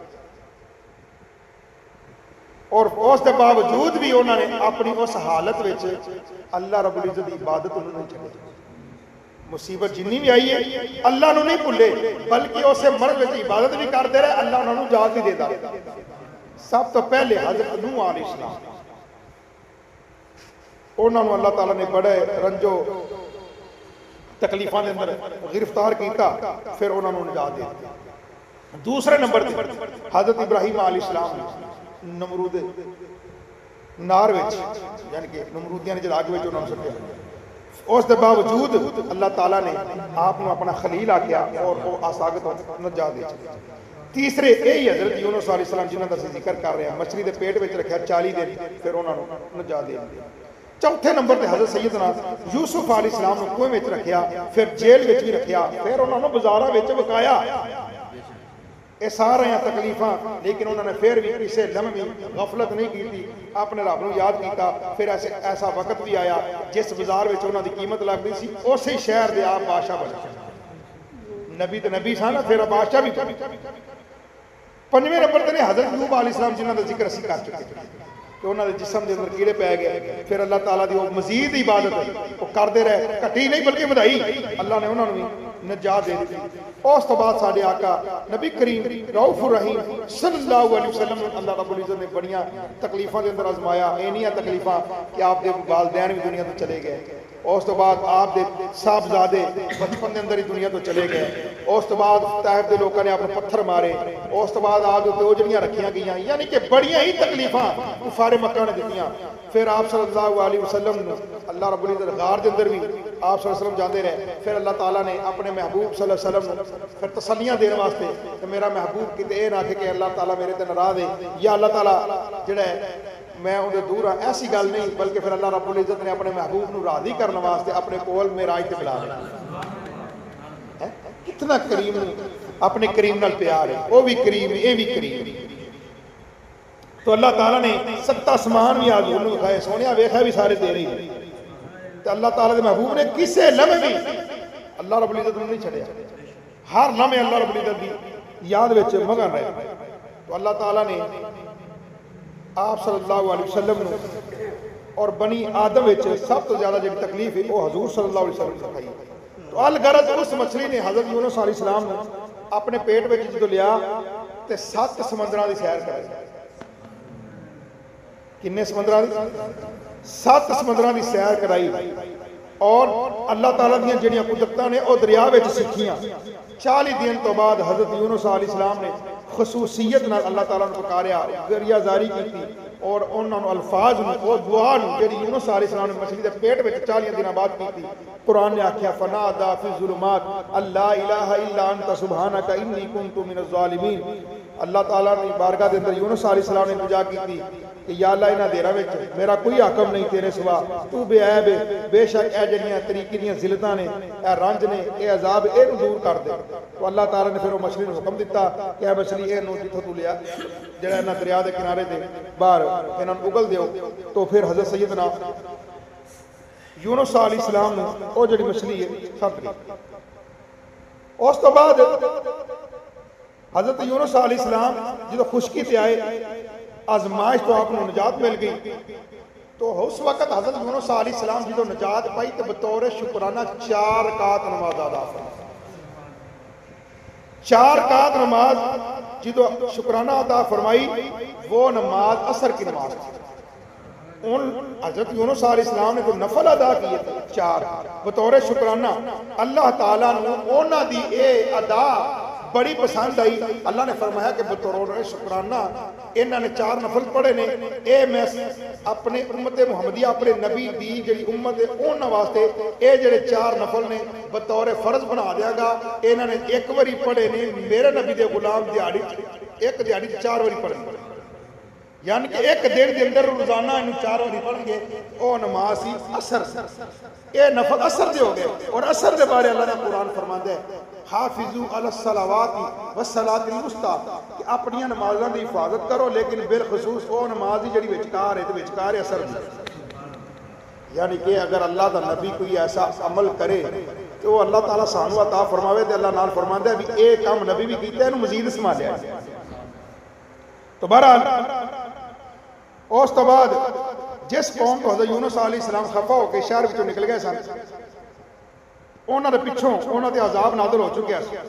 اور اس کے باوجود بھی انہوں نے اپنی اس حالت وچ اللہ رب العزت کی عبادت انہوں نے چھڑی۔ مصیبت جنی بھی آئی ہے اللہ نے نہیں بھولے بلکہ اسے مرد وچ عبادت بھی کرتے رہے، اللہ انہوں نے جات بھی دیتا۔ سب تو پہلے حضرت نوح علیہ السلام انہوں نے اللہ تعالیٰ نے بڑے رنجو تکلیفاں دے اندر گرفتار کیتا، پھر انہوں نے نجات دے دی۔ دوسرے نمبر حضرت ابراہیم علیہ السلام نمرود نار وچ یعنی کہ نمرودیاں نے جلا کے وچ انہوں نے سٹیا، اس دے باوجود اللہ تعالیٰ نے آپ نے اپنا خلیل آکھیا اور وہ آساگت نجات دے۔ تیسرے یہی حضرت یونس علیہ السلام جنہاں دا ذکر کر رہے ہیں، مچھلی دے پیٹ وچ رکھیا 40 دن، پھر انہوں نے نجات دے دی۔ چوتھے نمبر تے حضرت سیدنا یوسف علیہ السلام نے کنویں وچ رکھیا، پھر جیل وچ بھی رکھیا، پھر انہوں نے بازاراں وچ وکایا۔ یہ سارے ہیں تکلیفاں، لیکن انہوں نے پھر بھی کسی لمحے غفلت نہیں کی تھی، اپنے رب نے یاد کیتا۔ پھر ایسا وقت بھی آیا جس بازار وچ انہوں دی قیمت لگ گئی سی، اسی شہر دے آپ بادشاہ بنے، نبی تے نبی سن، پھر بادشاہ بھی۔ پنجویں نمبر تے حضرت ایوب علیہ السلام جنہاں دا ذکر اسی کر چکے کہ انہوں نے جسم دے اندر کیڑے پے گئے، پھر اللہ تعالیٰ دی وہ مزید عبادت وہ کرتے رہے، کٹی نہیں بلکہ بدائی، اللہ نے انہوں نے نجات دے دی۔ اس تو بعد ساڈے آقا نبی کریم رؤوف الرحیم صلی اللہ علیہ وسلم اللہ رب العزت نے بڑیاں تکلیفاں دے اندر آزمایا، اینیاں تکلیفاں کہ آپ دے والدین بھی دنیا تو چلے گئے، اس ਤੋਂ ਬਾਅਦ آپ ਦੇ ਸਾਹਿਬਜ਼ਾਦੇ ਬਚਪਨ ਦੇ ਅੰਦਰ ਹੀ ਦੁਨੀਆ ਤੋਂ ਚਲੇ ਗਏ। ਉਸ ਤੋਂ ਬਾਅਦ ਤਾਇਫ ਦੇ ਲੋਕਾਂ ਨੇ ਆਪ ਨੂੰ ਪੱਥਰ ਮਾਰੇ। ਉਸ ਤੋਂ ਬਾਅਦ ਆਪ ਦੇ ਉੱਤੇ ਉਜੜੀਆਂ ਰੱਖੀਆਂ ਗਈਆਂ, ਯਾਨੀ ਕਿ ਬੜੀਆਂ ਹੀ ਤਕਲੀਫਾਂ ਕੁਫਾਰ ਮੱਕਾ ਨੇ ਦਿੱਤੀਆਂ। ਫਿਰ آپ صلی اللہ علیہ وسلم اللہ رب العزت غار دے اندر بھی آپ صلی اللہ علیہ وسلم جاندے رہے۔ پھر اللہ تعالیٰ نے اپنے محبوب صلی اللہ علیہ وسلم پھر تسلیاں دینے واسطے کہ میرا محبوب کتے اے نہ کہ اللہ تعالیٰ میرے تے ناراض ہے یا اللہ تعالیٰ جڑا ہے میں انہیں دور ہاں، ایسی گل نہیں، بلکہ پھر اللہ رب العزت نے اپنے محبوب نو راضی کرنے واسطے اپنے کول معراج تے بلا لیا۔ کتنا کریم اپنے کریم نال پیار ہے، وہ بھی کریم اے بھی کریم۔ تو اللہ تعالیٰ نے 7 آسمان بھی حضور نے دکھائے، سونیا ویکھا بھی سارے دے رہی ہے۔ تو اللہ تعالیٰ کے محبوب نے کسے لمحے بھی اللہ رب العزت نے نہیں چھڑیا، ہر لمحے اللہ رب العزت کی یاد وچ مگن رہے۔ تو اللہ تعالیٰ نے آپ صلی اللہ علیہ وسلم اور بنی آدم وچ سب تو زیادہ جب تکلیف ہے وہ حضور صلی اللہ علیہ وسلم دکھائی۔ تو الغرض اس مچھلی نے حضرت یونس علیہ السلام نے اپنے پیٹ وچ جو لیا تے 7 سمندراں دی سیر کرائی۔ کنے سمندراں دی؟ 7 سمندراں دی سیر کرائی، اور اللہ تعالیٰ دیاں جڑیاں قدرتاں نے او دریا وچ سکھیاں۔ 40 دن تو بعد حضرت یونس علیہ السلام نے خصوصیت نال اللہ تعالیٰ نے پکاریا، ذریعہ زاری کی، اور انہوں نے الفاظ نے وہ دعا جڑی یونس علیہ السلام نے مچھلی دے پیٹ وچ 40 دن بعد کی۔ قرآن نے آکھیا فنادا فی الظلمات اللہ الہ الا انت سبحانک انی کنت من الظالمین۔ اللہ تعالیٰ نے بارگاہ دے اندر یونس علیہ السلام نے التجا کی تھی کہ یا اللہ انہاں دیراں وچ میرا کوئی حاکم نہیں تیرے سوا، تو بے عیب ہے، بے شک اے جڑیاں طریقے دیاں ذلتاں نے، اے رنج نے، اے عذاب اے دور کر دے۔ تو اللہ تعالیٰ نے پھر وہ مچھلی نے حکم دیتا کہ اے مچھلی اے نو جتھوں تو لیا جڑا انہاں دریا دے کنارے دے باہر انہاں اگل دیو۔ تو پھر حضرت سیدنا یونس علیہ السلام نے وہ جڑی مچھلی ہے سٹ گئی۔ اس تو بعد حضرت یونس علیہ السلام جدو خشکی تے آئے، آزمائش تو آپ کو نجات مل گئی، تو اس وقت حضرت یونس علیہ السلام جدو نجات پائی تو بطور شکرانہ 4 رکعت نماز ادا فرمائی۔ 4 رکعت نماز جدو شکرانہ ادا فرمائی، وہ نماز عصر کی نماز تھی۔ ان حضرت یونس علیہ السلام نے جو نفل ادا کیے تھے 4 بطور شکرانہ، اللہ تعالیٰ نے اونا دی اے ادا بڑی پسند آئی۔ اللہ نے فرمایا کہ بطور شکرانہ انہوں نے 4 نفل پڑھے نے، اے میں اپنے امت محمدیہ اپنے نبی دی جڑی امت ہے انہوں واسطے اے جڑے 4 نفل نے بطور فرض بنا دیا گا۔ انہوں نے 1 واری پڑھے نے، میرے نبی دے غلام دیہڑی 1 دیہڑی 4 واری پڑھے، یعنی کہ 1 دن کے اندر روزانہ انہوں 4 واری پڑھیں گے۔ او نماز ہی عصر، اے نفل عصر دے ہو گئے۔ اور عصر دے بارے اللہ نے قرآن فرماتا ہے حافظو علی الصلوات والصلاۃ الوسطیٰ، کہ اپنی نمازاں دی حفاظت کرو، لیکن بالخصوص وہ نماز ہی جڑی وچکار ہے تو وچکار عصر دی۔ یعنی کہ اگر اللہ دا نبی کوئی ایسا عمل کرے تو وہ اللہ تعالیٰ سانو عطا فرماوے تے اللہ نال فرماندا ہے بھی اے کام نبی بھی کیتا ہے، انہوں مزید سنبھالیا۔ تو بہرحال اس تو بعد جس قوم تو حضرت یونس علیہ السلام خفا ہو کے شہر وچوں نکل گئے سن، انہوں نے پچھوں انہوں نے عذاب نازل ہو چکے ہیں۔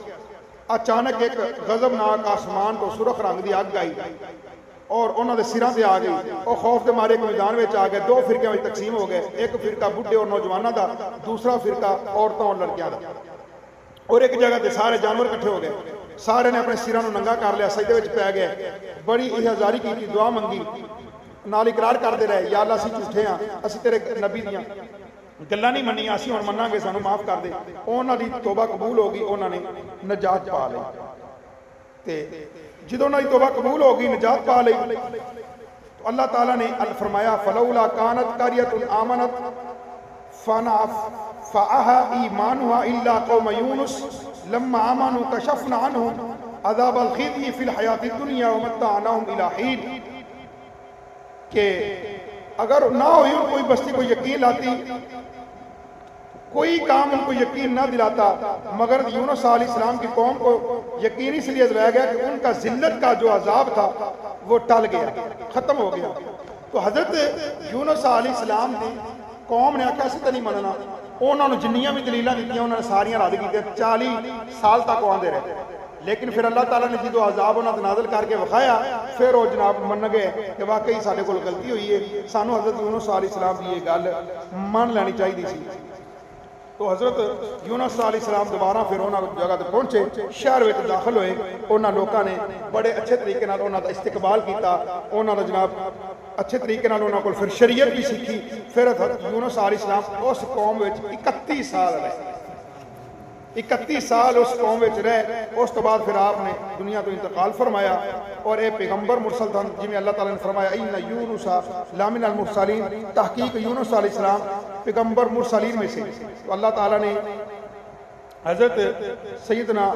اچانک ایک غضبناک آسمان تو سرخ رنگ دی آگ آئی اور انہوں نے سراں تے آ گئی، اور خوف دے مارے میدان وچ آ گئے۔ 2 فرقے وچ تقسیم ہو گئے، ایک فرقہ بڈھے اور نوجوانوں دا، دوسرا فرقہ عورتوں اور لڑکیاں دا۔ اور ایک جگہ تے سارے جانور اکٹھے ہو گئے، سارے نے اپنے سراں نوں ننگا کر لیا، سجدے وچ پے گئے، بڑی احتجاجی کی، دعا منگی، نال اقرار کردے رہے یا اللہ اسی جھوٹے ہاں، اسی تیرے نبی دیاں گلاں نہیں منیاں، اسی ہن مناں گے، سانو معاف کر دے۔ انہاں دی توبہ قبول ہو گئی، انہاں نے نجات پا لئی۔ تے جدوں انہاں دی توبہ قبول ہو گئی، نجات پا لئی، تو اللہ تعالیٰ نے فرمایا فلولا کانت قریۃ آمنت فنفعها ایمانها الا قوم یونس لما آمنوا کشفنا عنهم عذاب الخزي فی الحیاۃ الدنیا ومتعناهم الی حین، کہ اگر نہ ہوئی ان کوئی بستی کو یقین لاتی، کوئی کام ان کو یقین نہ دلاتا، مگر یونس علیہ السلام کی قوم کو یقین اس لیے دلایا گیا کہ ان کا ذلت کا جو عذاب تھا وہ ٹل گیا، ختم ہو گیا۔ تو حضرت یونس علیہ السلام نے قوم نے آکھا اسی تے نہیں مننا، انہوں نے جنیاں بھی دلیلاں دیتیاں، انہوں نے ساریاں رد کیتیاں، 40 سال تک وہ آندے رہے۔ لیکن پھر اللہ تعالیٰ نے جدو عذاب انہاں تے نازل کر کے وکھایا پھر وہ جناب من گئے کہ واقعی سارے کول غلطی ہوئی ہے، سانو حضرت یونس علیہ السلام کی یہ گل مان لینی چاہیے سی۔ تو حضرت یونس علیہ السلام دوبارہ پھر انہاں جگہ تے پہنچے، شہر وچ داخل ہوئے، انہاں لوکاں نے بڑے اچھے طریقے نال انہاں دا استقبال کیتا، انہاں دا جناب اچھے طریقے نال انہاں کول پھر شریعت بھی سیکھی۔ پھر حضرت یونس علیہ السلام اس قوم وچ 31 سال رہے، 31 سال اس قوم وچ رہے، اس تو بعد پھر آپ نے دنیا تو انتقال فرمایا، اور اے پیغمبر مرسل تھا جنہیں اللہ تعالیٰ نے فرمایا اِنَّ یونس لَمِنَ الْمُرْسَلِينَ، تحقیق یونس علیہ السلام پیغمبر مرسلین میں سے۔ تو اللہ تعالیٰ نے حضرت سیدنا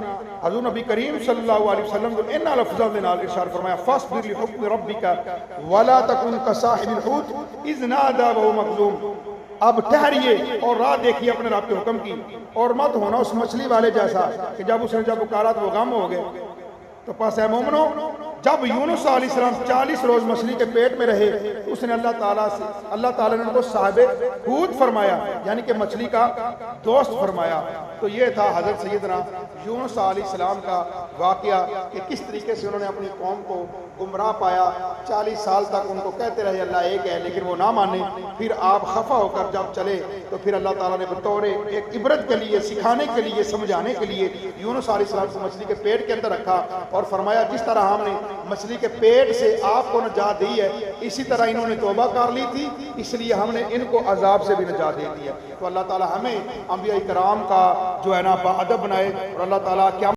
حضور نبی کریم صلی اللہ علیہ وسلم کو انہا لفظوں دے نال ارشاد فرمایا فَاصْبِرْ لِحُکْمِ رَبِّكَ وَلَا تَكُنْ كَصَاحِبِ الْحُوتِ اِذْ نَادَىٰ وَهُوَ مَكْظُومٌ، اب ٹھہریے اور راہ دیکھیے اپنے رب کے حکم کی، اور مت ہونا اس مچھلی والے جیسا کہ جب اس نے جب پکارا تو وہ غم ہو گئے۔ تو پاس اے مومنو، جب یونس علیہ السلام 40 روز مچھلی کے پیٹ میں رہے تو اس نے اللہ تعالیٰ نے ان کو صاحب حوت فرمایا، یعنی کہ مچھلی کا دوست فرمایا۔ تو یہ تھا حضرت سیدنا یونس علیہ السلام کا واقعہ کہ کس طریقے سے انہوں نے اپنی قوم کو گمراہ پایا، 40 سال تک ان کو کہتے رہے اللہ ایک ہے لیکن وہ نہ مانے، پھر آپ خفا ہو کر جب چلے تو پھر اللہ تعالیٰ نے بطور ایک عبرت کے لیے، سکھانے کے لیے، سمجھانے کے لیے یونس علیہ السلام کو مچھلی کے پیٹ کے اندر رکھا اور فرمایا جس طرح ہم نے مچھلی کے پیٹ سے آپ کو نجات دی ہے اسی طرح انہوں نے توبہ کر لی تھی، اس لیے ہم نے ان کو عذاب سے بھی نجات دے دی ہے۔ تو اللہ تعالیٰ ہمیں انبیاء کرام کا جو ہے نا با ادب بنائے، اور اللہ تعالیٰ کیا